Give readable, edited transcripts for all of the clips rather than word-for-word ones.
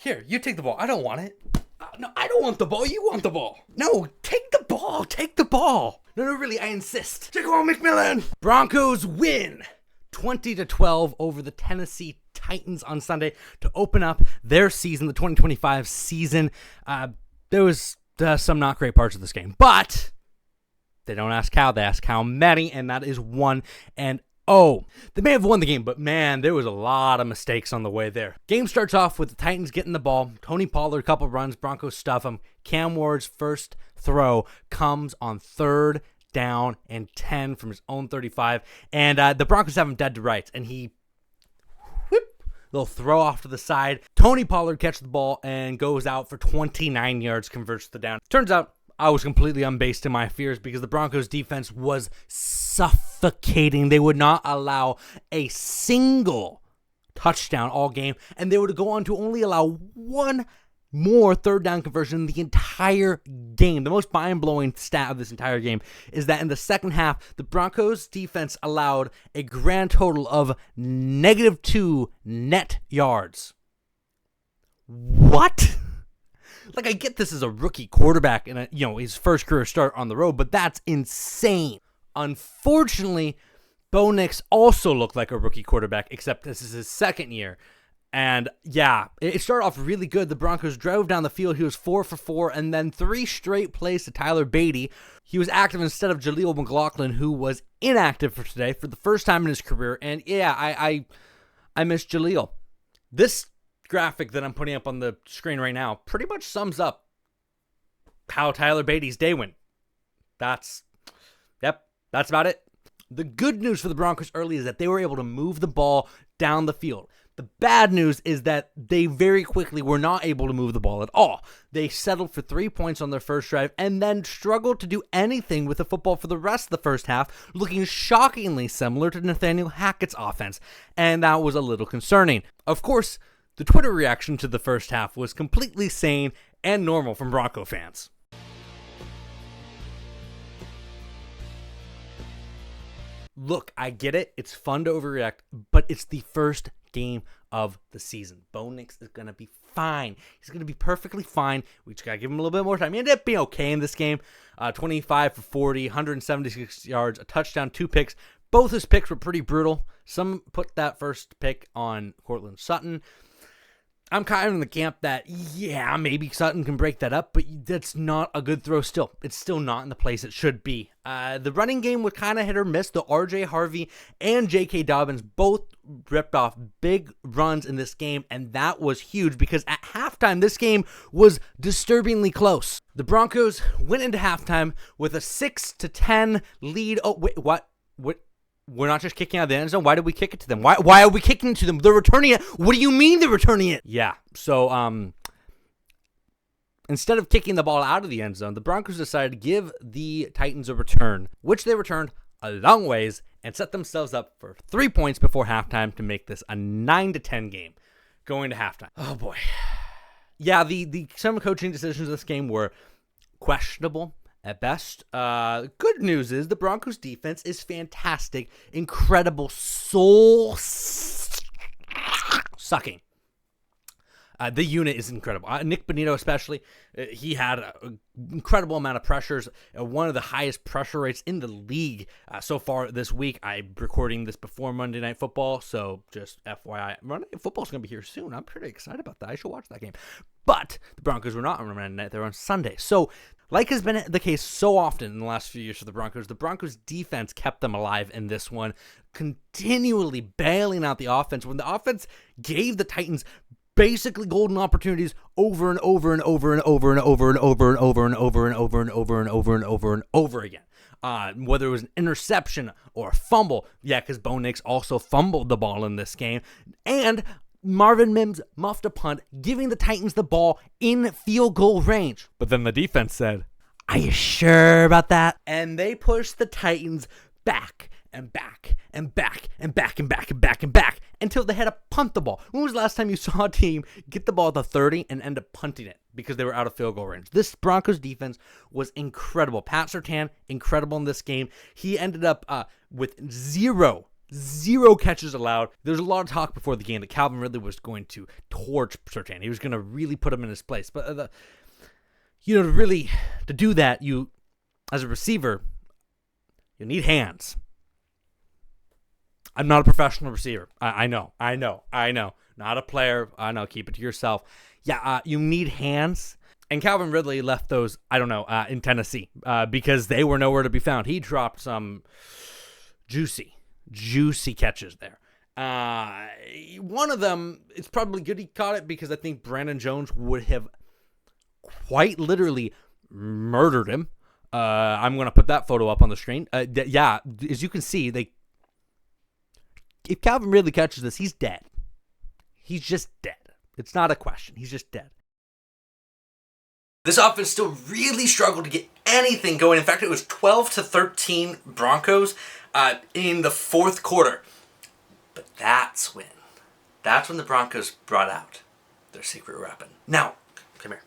Here, you take the ball. I don't want it. No, I don't want the ball. You want the ball. No, take the ball. Take the ball. No, really, I insist. Jaquan McMillan. Broncos win 20-12 over the Tennessee Titans on Sunday to open up their season, the 2025 season. There was some not great parts of this game, but they don't ask how, they ask how many, and that is 1-0. They may have won the game, but man, there was a lot of mistakes on the way there. Game starts off with the Titans getting the ball. Tony Pollard, a couple runs, Broncos stuff him. Cam Ward's first throw comes on 3rd down and 10 from his own 35, and the Broncos have him dead to rights, and they'll throw off to the side. Tony Pollard catches the ball and goes out for 29 yards, converts the down. Turns out I was completely unbased in my fears because the Broncos defense was suffocating. They would not allow a single touchdown all game, and they would go on to only allow one more 3rd down conversion in the entire game. The most mind-blowing stat of this entire game is that in the second half, the Broncos defense allowed a grand total of -2 net yards. What? Like, I get this as a rookie quarterback and his first career start on the road, but that's insane. Unfortunately, Bo Nix also looked like a rookie quarterback, except this is his second year. And yeah, it started off really good. The Broncos drove down the field. He was 4 for 4, and then 3 straight plays to Tyler Beatty. He was active instead of Jaleel McLaughlin, who was inactive for today for the first time in his career. And yeah, I miss Jaleel. This graphic that I'm putting up on the screen right now pretty much sums up how Tyler Beatty's day went. That's about it. The good news for the Broncos early is that they were able to move the ball down the field. The bad news is that they very quickly were not able to move the ball at all. They settled for 3 points on their first drive and then struggled to do anything with the football for the rest of the first half, looking shockingly similar to Nathaniel Hackett's offense, and that was a little concerning. Of course, the Twitter reaction to the first half was completely sane and normal from Bronco fans. Look, I get it. It's fun to overreact, but it's the first game of the season. Bo Nix is going to be fine. He's going to be perfectly fine. We just got to give him a little bit more time. He ended up being okay in this game. 25 for 40, 176 yards, a touchdown, 2 picks. Both his picks were pretty brutal. Some put that first pick on Cortland Sutton. I'm kind of in the camp that, yeah, maybe Sutton can break that up, but that's not a good throw still. It's still not in the place it should be. The running game was kind of hit or miss. The RJ Harvey and J.K. Dobbins both ripped off big runs in this game, and that was huge because at halftime, this game was disturbingly close. The Broncos went into halftime with a 6-10 lead. Oh, wait, what? We're not just kicking out of the end zone. Why did we kick it to them? Why are we kicking it to them? They're returning it. What do you mean they're returning it? Yeah. So instead of kicking the ball out of the end zone, the Broncos decided to give the Titans a return, which they returned a long ways and set themselves up for 3 points before halftime to make this a 9-10 game going to halftime. Oh boy. Yeah, some coaching decisions in this game were questionable at best. Good news is the Broncos defense is fantastic. Incredible, soul sucking. The unit is incredible. Nick Bonito especially, he had an incredible amount of pressures, one of the highest pressure rates in the league so far this week. I'm recording this before Monday Night Football, so just FYI, Monday Night Football's going to be here soon. I'm pretty excited about that. I should watch that game. But the Broncos were not on Monday night. They were on Sunday. So, like has been the case so often in the last few years for the Broncos defense kept them alive in this one, continually bailing out the offense when the offense gave the Titans basically golden opportunities over and over and over and over and over and over and over and over and over and over and over and over and over again. Whether it was an interception or a fumble. Yeah, because Bo Nix also fumbled the ball in this game. And Marvin Mims muffed a punt, giving the Titans the ball in field goal range. But then the defense said, "Are you sure about that?" And they pushed the Titans back and back and back and back and back and back and back until they had to punt the ball. When was the last time you saw a team get the ball at the 30 and end up punting it because they were out of field goal range? This Broncos defense was incredible. Pat Surtain, incredible in this game. He ended up with zero 0 catches allowed. There was a lot of talk before the game that Calvin Ridley was going to torch Surtain. He was going to really put him in his place. But, to do that, you, as a receiver, you need hands. I'm not a professional receiver. I know. Not a player. I know. Keep it to yourself. Yeah, you need hands. And Calvin Ridley left those, in Tennessee because they were nowhere to be found. He dropped some juicy catches there. One of them, it's probably good he caught it because I think Brandon Jones would have quite literally murdered him. I'm going to put that photo up on the screen. As you can see, if Calvin Ridley catches this, he's dead. He's just dead. It's not a question. He's just dead. This offense still really struggled to get anything going. In fact, it was 12-13 Broncos in the fourth quarter. But that's when the Broncos brought out their secret weapon. Now, come here.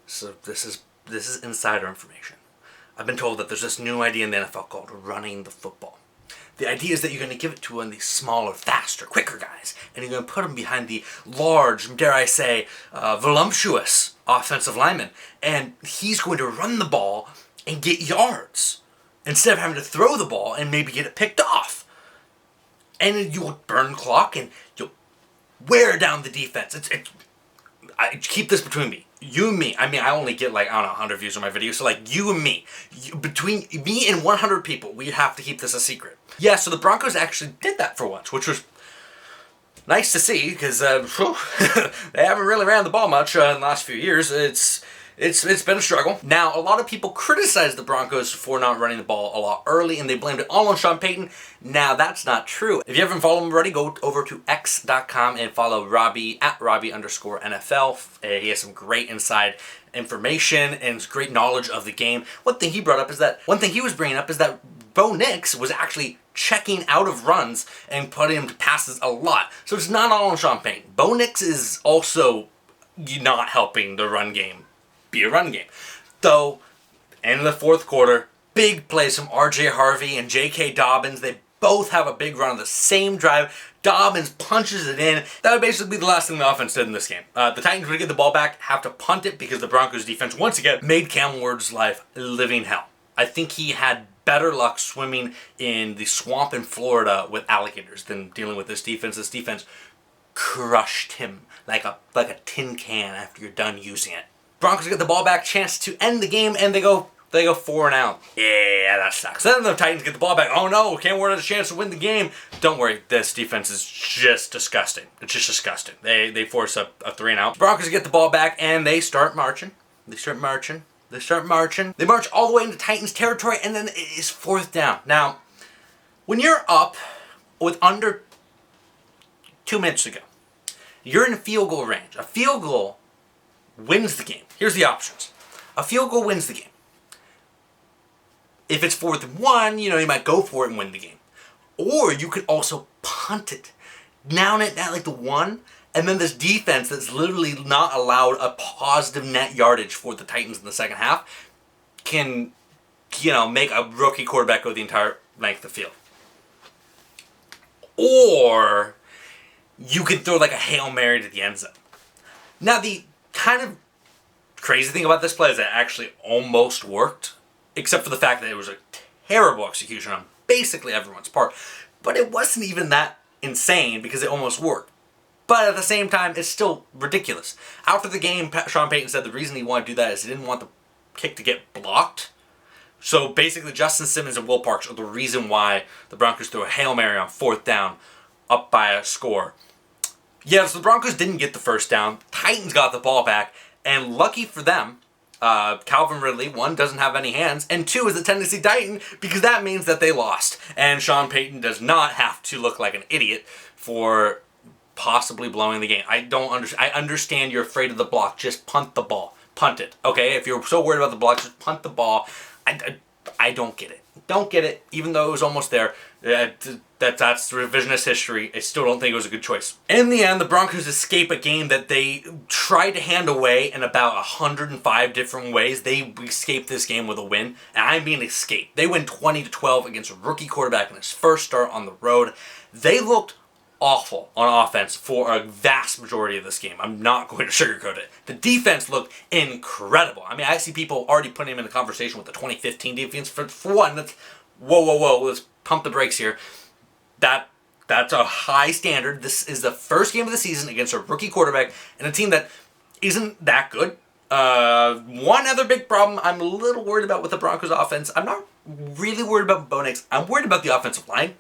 So this is insider information. I've been told that there's this new idea in the NFL called running the football. The idea is that you're going to give it to one of these smaller, faster, quicker guys, and you're going to put them behind the large, dare I say, voluptuous offensive lineman, and he's going to run the ball and get yards instead of having to throw the ball and maybe get it picked off. And you'll burn clock and you'll wear down the defense. I keep this between me. You and me. I mean, I only get 100 views on my video. So you and me. Between me and 100 people, we have to keep this a secret. Yeah, so the Broncos actually did that for once, which was nice to see because they haven't really ran the ball much in the last few years. It's been a struggle. Now, a lot of people criticize the Broncos for not running the ball a lot early, and they blamed it all on Sean Payton. Now, that's not true. If you haven't followed him already, go over to x.com and follow Robbie at Robbie_NFL. He has some great inside information and great knowledge of the game. One thing he was bringing up is that Bo Nix was actually checking out of runs and putting him to passes a lot. So it's not all on Sean Payton. Bo Nix is also not helping the run game be a run game. Though, end of the fourth quarter, big plays from R.J. Harvey and J.K. Dobbins. They both have a big run on the same drive. Dobbins punches it in. That would basically be the last thing the offense did in this game. The Titans would get the ball back, have to punt it because the Broncos defense once again made Cam Ward's life living hell. I think he had better luck swimming in the swamp in Florida with alligators than dealing with this defense. This defense crushed him like a tin can after you're done using it. Broncos get the ball back, chance to end the game, and they go 4 and out. Yeah, that sucks. Then the Titans get the ball back. Oh no, Cam Ward has a chance to win the game. Don't worry, this defense is just disgusting. It's just disgusting. They force a 3 and out. Broncos get the ball back, and they start marching. They march all the way into Titans territory, and then it is 4th down. Now, when you're up with under 2 minutes to go, you're in field goal range. A field goal wins the game. Here's the options. A field goal wins the game. If it's 4th and 1, you might go for it and win the game. Or you could also punt it. Down it at the 1, and then this defense that's literally not allowed a positive net yardage for the Titans in the second half can, make a rookie quarterback go the entire length of the field. Or you could throw a Hail Mary to the end zone. Now, the kind of crazy thing about this play is that it actually almost worked, except for the fact that it was a terrible execution on basically everyone's part. But it wasn't even that insane because it almost worked. But at the same time, it's still ridiculous. After the game, Sean Payton said the reason he wanted to do that is he didn't want the kick to get blocked. So basically, Justin Simmons and Will Parks are the reason why the Broncos threw a Hail Mary on 4th down up by a score. Yeah, so the Broncos didn't get the first down. Titans got the ball back, and lucky for them, Calvin Ridley, 1, doesn't have any hands, and 2, is a Tennessee Titan, because that means that they lost. And Sean Payton does not have to look like an idiot for possibly blowing the game. I understand you're afraid of the block. Just punt the ball. Punt it. Okay, if you're so worried about the block, just punt the ball. I don't get it. Don't get it, even though it was almost there. That's revisionist history. I still don't think it was a good choice. In the end, the Broncos escape a game that they tried to hand away in about 105 different ways. They escaped this game with a win, and I mean escape. They win 20-12 against a rookie quarterback in his first start on the road. They looked awful on offense for a vast majority of this game. I'm not going to sugarcoat it. The defense looked incredible. I mean, I see people already putting him in the conversation with the 2015 defense. For one, that's whoa, let's pump the brakes here. That's a high standard. This is the first game of the season against a rookie quarterback and a team that isn't that good. One other big problem I'm a little worried about with the Broncos offense. I'm not really worried about Bo Nix. I'm worried about the offensive line.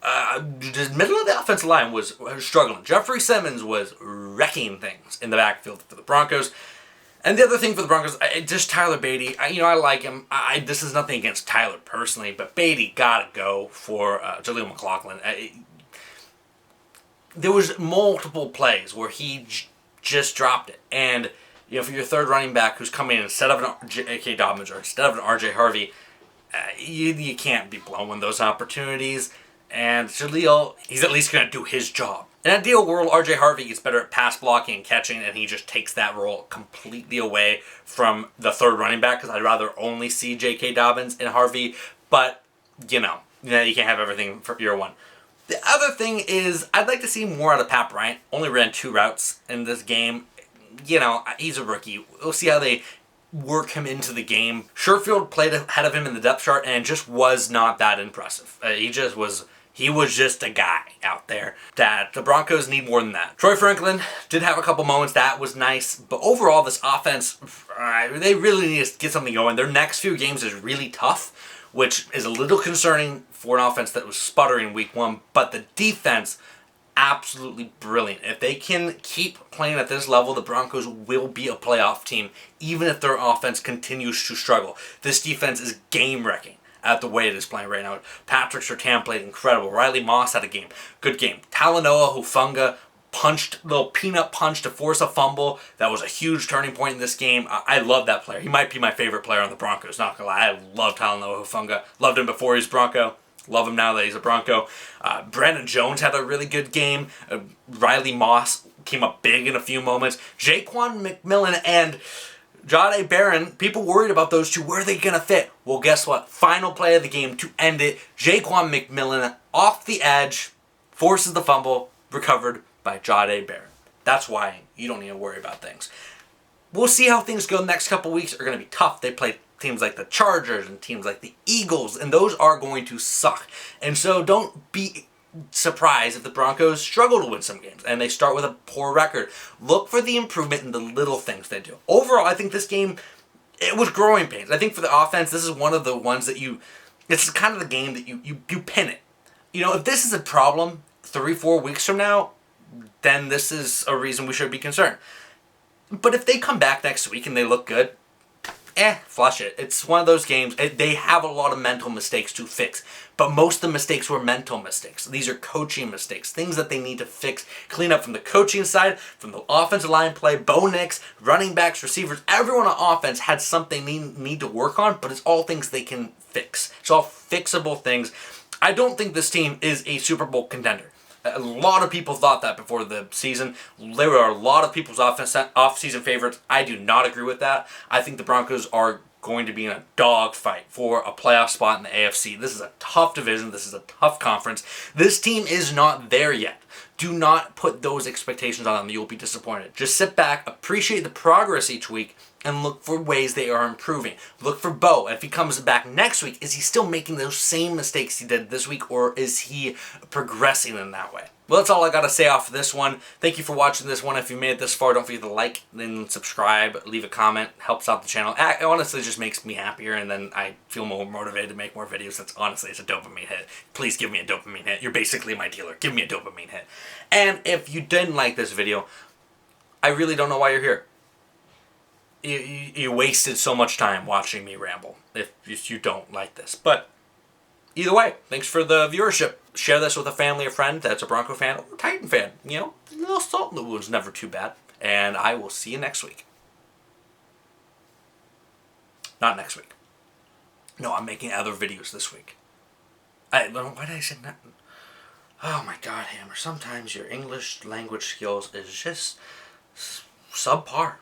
The middle of the offensive line was struggling. Jeffrey Simmons was wrecking things in the backfield for the Broncos. And the other thing for the Broncos, just Tyler Beatty. I like him. This is nothing against Tyler personally, but Beatty gotta go for Jaleel McLaughlin. There was multiple plays where he just dropped it, and for your third running back who's coming in instead of an J.K. Dobbins or instead of an R.J. Harvey, you can't be blowing those opportunities. And Jaleel, he's at least gonna do his job. In an ideal world, R.J. Harvey gets better at pass blocking and catching, and he just takes that role completely away from the third running back, because I'd rather only see J.K. Dobbins and Harvey, but, you can't have everything for year one. The other thing is, I'd like to see more out of Pat Bryant. Only ran 2 routes in this game. He's a rookie. We'll see how they work him into the game. Sherfield played ahead of him in the depth chart and just was not that impressive. He was just a guy out there that the Broncos need more than that. Troy Franklin did have a couple moments. That was nice. But overall, this offense, they really need to get something going. Their next few games is really tough, which is a little concerning for an offense that was sputtering week 1. But the defense, absolutely brilliant. If they can keep playing at this level, the Broncos will be a playoff team, even if their offense continues to struggle. This defense is game-wrecking at the way it is playing right now. Patrick Surtain played incredible. Riley Moss had a good game. Talanoa Hufanga little peanut punch to force a fumble. That was a huge turning point in this game. I love that player. He might be my favorite player on the Broncos, not gonna lie. I love Talanoa Hufanga. Loved him before he was Bronco. Love him now that he's a Bronco. Brandon Jones had a really good game. Riley Moss came up big in a few moments. Jaquan McMillan and Jahdae Barron, people worried about those two. Where are they going to fit? Well, guess what? Final play of the game to end it. Jaquan McMillan off the edge, forces the fumble, recovered by Jahdae Barron. That's why you don't need to worry about things. We'll see how things go the next couple weeks. Are going to be tough. They play teams like the Chargers and teams like the Eagles, and those are going to suck. And so don't be surprised if the Broncos struggle to win some games and they start with a poor record. Look for the improvement in the little things they do. Overall, I think this game, it was growing pains. I think for the offense, this is one of the ones that it's kind of the game that you pin it. If this is a problem 3-4 weeks from now, then this is a reason we should be concerned. But if they come back next week and they look good, flush it. It's one of those games. They have a lot of mental mistakes to fix. But most of the mistakes were mental mistakes. These are coaching mistakes. Things that they need to fix. Clean up from the coaching side, from the offensive line play, Bo Nix, running backs, receivers. Everyone on offense had something they need to work on, but it's all things they can fix. It's all fixable things. I don't think this team is a Super Bowl contender. A lot of people thought that before the season. There were a lot of people's off-season favorites. I do not agree with that. I think the Broncos are going to be in a dogfight for a playoff spot in the AFC. This is a tough division. This is a tough conference. This team is not there yet. Do not put those expectations on them. You'll be disappointed. Just sit back, appreciate the progress each week, and look for ways they are improving. Look for Bo. If he comes back next week, is he still making those same mistakes he did this week, or is he progressing in that way? Well, that's all I got to say off of this one. Thank you for watching this one. If you made it this far, don't forget to like, then subscribe, leave a comment. Helps out the channel. It honestly just makes me happier, and then I feel more motivated to make more videos. It's a dopamine hit. Please give me a dopamine hit. You're basically my dealer. Give me a dopamine hit. And if you didn't like this video, I really don't know why you're here. You wasted so much time watching me ramble if you don't like this. But either way, thanks for the viewership. Share this with a family or friend that's a Bronco fan or a Titan fan. A little salt in the wound's never too bad. And I will see you next week. Not next week. No, I'm making other videos this week. Why did I say that? Oh my God, Hammer! Sometimes your English language skills is just subpar.